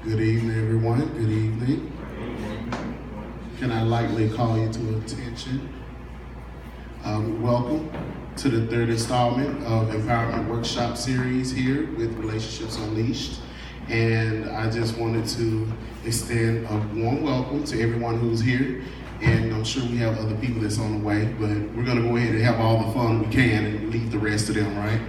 Good evening, everyone. Good evening. Can I lightly call you to attention? Welcome to the third installment of Empowerment Workshop Series here with Relationships Unleashed. And I just wanted to extend a warm welcome to everyone who's here. And I'm sure we have other people that's on the way, but we're going to go ahead and have all the fun we can and leave the rest of them, right?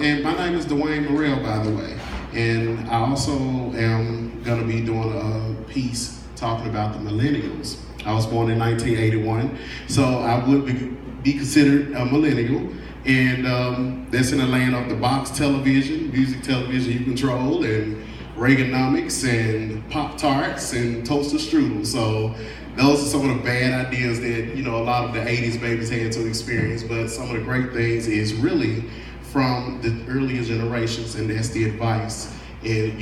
And my name is DeWayne Murrell, by the way. And I also am going to be doing a piece talking about the Millennials. I was born in 1981, so I would be considered a millennial. And that's in the land of the box television, music television you control, and Reaganomics, and Pop-Tarts, and toaster strudel. So those are some of the bad ideas that, a lot of the 80s babies had to experience. But some of the great things is really from the earlier generations, and that's the advice. And,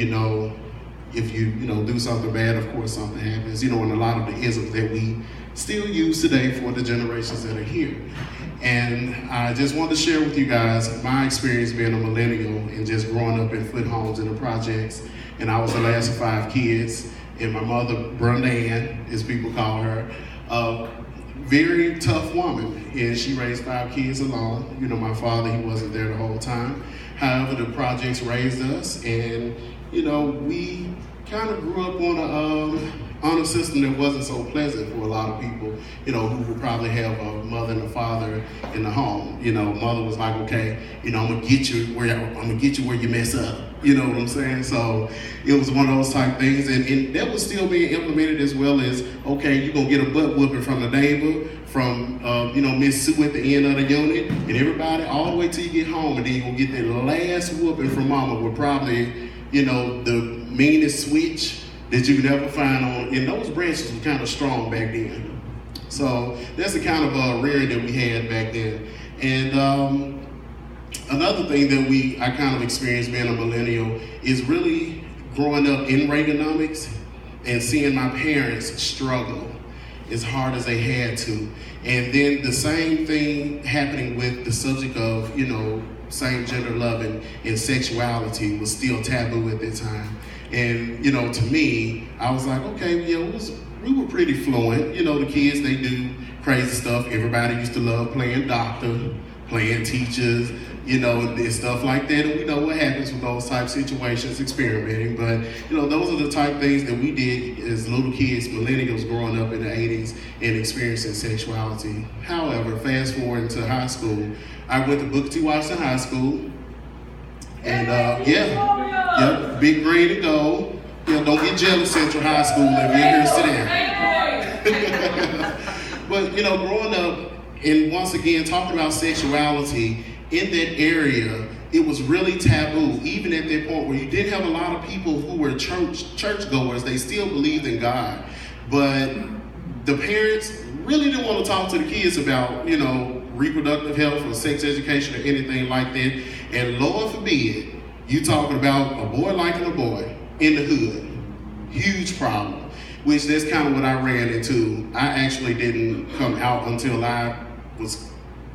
if you, do something bad, of course something happens. And a lot of the isms that we still use today for the generations that are here. And I just wanted to share with you guys my experience being a millennial and just growing up in foot homes in the projects. And I was the last of 5 kids. And my mother, Brenda Ann, as people call her, a very tough woman. And she raised 5 kids alone. My father, he wasn't there the whole time. However, the projects raised us. And, we kind of grew up on a honor system that wasn't so pleasant for a lot of people, who would probably have a mother and a father in the home. Mother was like, okay, I'm gonna get you where you mess up. You know what I'm saying? So it was one of those type things, and that was still being implemented, as well as, okay, you're gonna get a butt whooping from the neighbor, from Miss Sue at the end of the unit, and everybody all the way till you get home, and then you're gonna get that last whooping from mama with probably, the meanest switch that you could ever find on, and those branches were kind of strong back then. So that's the kind of rearing that we had back then. And another thing that I kind of experienced being a millennial is really growing up in Reaganomics and seeing my parents struggle as hard as they had to. And then the same thing happening with the subject of, same gender loving and sexuality was still taboo at that time. And, to me, I was like, okay, we were pretty fluent. The kids, they do crazy stuff. Everybody used to love playing doctor, playing teachers, and stuff like that. And we know what happens with those type situations, experimenting. But, those are the type things that we did as little kids, millennials growing up in the 80s and experiencing sexuality. However, fast forward into high school, I went to Booker T. Washington High School. And big green and gold. Don't get jealous, Central High School, if you're here, sit down. But, growing up and once again talking about sexuality in that area, it was really taboo, even at that point where you did have a lot of people who were churchgoers. They still believed in God. But the parents really didn't want to talk to the kids about, reproductive health or sex education or anything like that. And Lord forbid, you talking about a boy liking a boy in the hood. Huge problem, which that's kind of what I ran into. I actually didn't come out until I was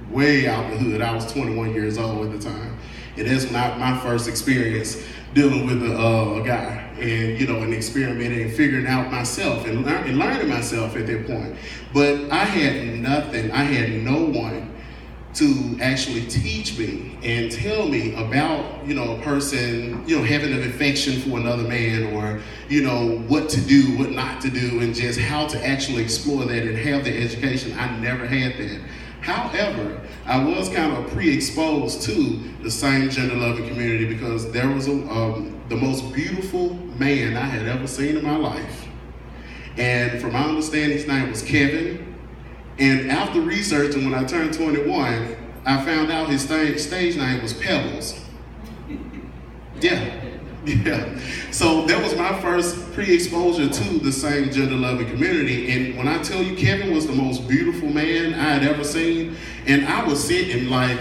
way out the hood. I was 21 years old at the time. And that's not my first experience dealing with a guy and, and experimenting and figuring out myself and learning myself at that point. But I had nothing. I had no one to actually teach me and tell me about, a person, having an affection for another man, or, what to do, what not to do, and just how to actually explore that and have the education. I never had that. However, I was kind of pre-exposed to the same gender-loving community because there was the most beautiful man I had ever seen in my life. And from my understanding, his name was Kevin. And after researching, when I turned 21, I found out his stage name was Pebbles. Yeah. So that was my first pre-exposure to the same gender-loving community. And when I tell you, Kevin was the most beautiful man I had ever seen, and I was sitting like,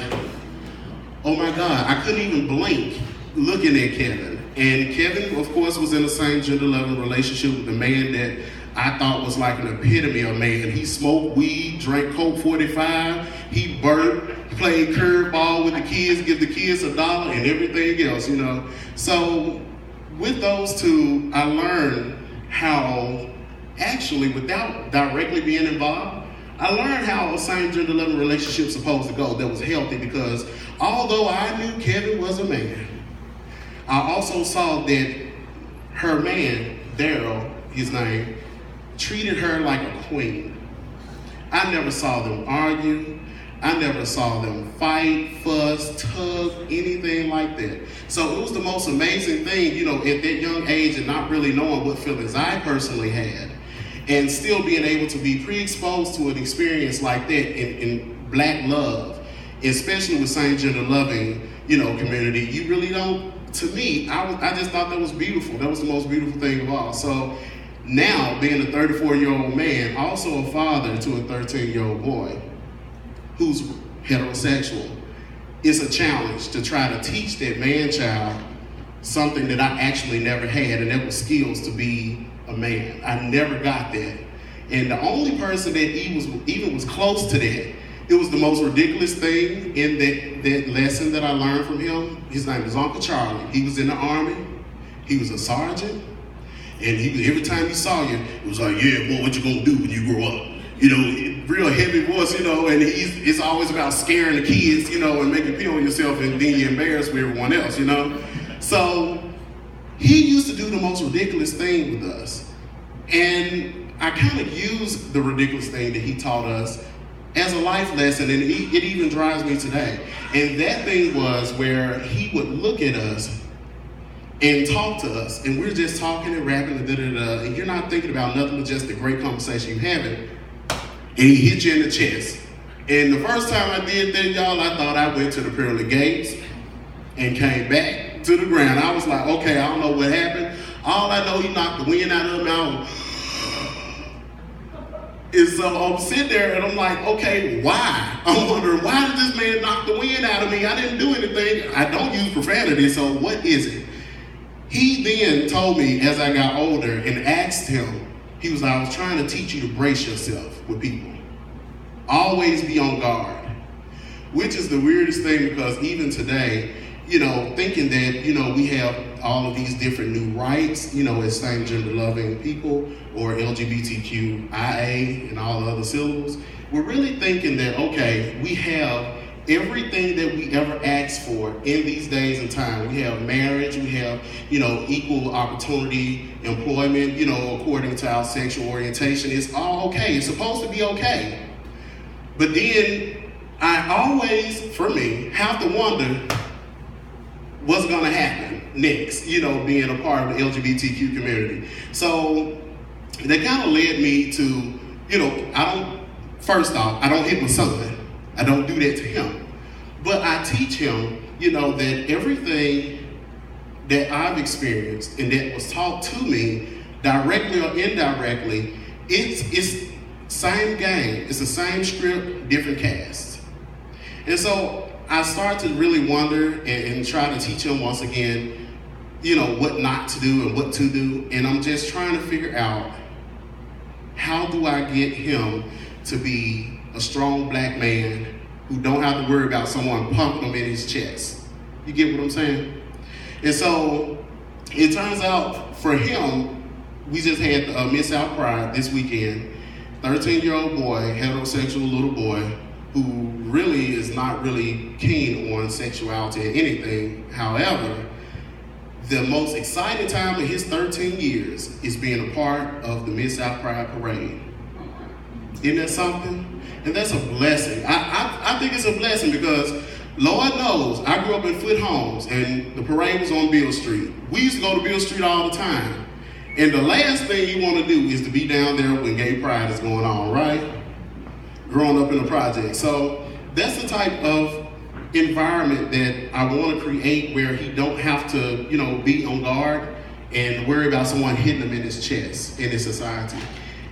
oh my God, I couldn't even blink looking at Kevin. And Kevin, of course, was in the same gender-loving relationship with the man that I thought was like an epitome of man. He smoked weed, drank Coke 45, he burped, Play curveball with the kids, give the kids $1 and everything else, you know. So with those two, I learned how, actually, without directly being involved, I learned how a same-gender loving relationship is supposed to go that was healthy, because although I knew Kevin was a man, I also saw that her man, Daryl, his name, treated her like a queen. I never saw them argue. I never saw them fight, fuss, tug, anything like that. So it was the most amazing thing, you know, at that young age and not really knowing what feelings I personally had, and still being able to be pre-exposed to an experience like that in Black love, especially with same-gender loving, you know, community. You really don't, to me, I just thought that was beautiful. That was the most beautiful thing of all. So now, being a 34-year-old man, also a father to a 13-year-old boy who's heterosexual, it's a challenge to try to teach that man-child something that I actually never had, and that was skills to be a man. I never got that. And the only person that even was close to that, it was the most ridiculous thing in that lesson that I learned from him. His name was Uncle Charlie. He was in the Army. He was a sergeant. And every time he saw you, it was like, yeah, boy, what you gonna do when you grow up? You know, real heavy voice, you know, and it's always about scaring the kids, you know, and making pee on yourself, and then you're embarrassed with everyone else, you know? So he used to do the most ridiculous thing with us. And I kind of used the ridiculous thing that he taught us as a life lesson, and it even drives me today. And that thing was where he would look at us and talk to us, and we're just talking and rapping and da-da-da, and you're not thinking about nothing but just the great conversation you're having, and he hit you in the chest. And the first time I did that, y'all, I thought I went to the pearly gates and came back to the ground. I was like, okay, I don't know what happened. All I know, he knocked the wind out of my mouth. And so I'm sitting there and I'm like, okay, why? I'm wondering, why did this man knock the wind out of me? I didn't do anything. I don't use profanity, so what is it? He then told me as I got older and asked him, he was like, I was trying to teach you to brace yourself with people. Always be on guard. Which is the weirdest thing, because even today, you know, thinking that, you know, we have all of these different new rights, you know, as same-gender loving people, or LGBTQIA and all the other syllables, we're really thinking that, okay, we have everything that we ever asked for in these days and time. We have marriage, we have, you know, equal opportunity, employment, you know, according to our sexual orientation. It's all okay. It's supposed to be okay. But then I always, for me, have to wonder what's going to happen next, you know, being a part of the LGBTQ community. So that kind of led me to, you know, first off, I don't hit my son. I don't do that to him. But I teach him, you know, that everything that I've experienced and that was taught to me, directly or indirectly, it's same game. It's the same script, different cast. And so I start to really wonder and try to teach him once again, you know, what not to do and what to do. And I'm just trying to figure out, how do I get him to be a strong Black man who don't have to worry about someone pumping him in his chest? You get what I'm saying? And so it turns out for him, we just had Miss South Pride this weekend. 13-year-old boy, heterosexual little boy, who really is not really keen on sexuality or anything. However, the most exciting time of his 13 years is being a part of the Miss South Pride Parade. Isn't that something? And that's a blessing. I think it's a blessing because Lord knows I grew up in Foot Homes and the parade was on Beale Street. We used to go to Beale Street all the time. And the last thing you want to do is to be down there when gay pride is going on, right? Growing up in the project. So that's the type of environment that I want to create, where he don't have to, you know, be on guard and worry about someone hitting him in his chest in his society.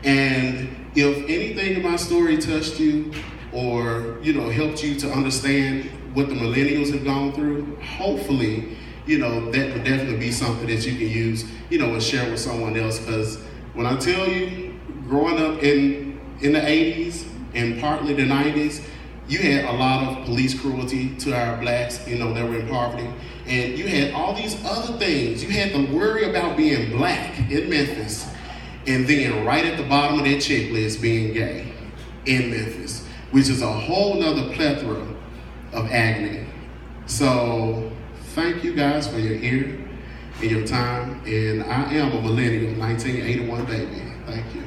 And if anything in my story touched you or, you know, helped you to understand what the millennials have gone through, hopefully, you know, that would definitely be something that you can use, you know, and share with someone else. Because when I tell you, growing up in the 80s and partly the 90s, You had a lot of police cruelty to our blacks, that were in poverty. And you had all these other things. You had to worry about being black in Memphis, and then right at the bottom of that checklist, being gay in Memphis, which is a whole nother plethora of agony. So thank you guys for your ear and your time. And I am a millennial, 1981 baby. Thank you.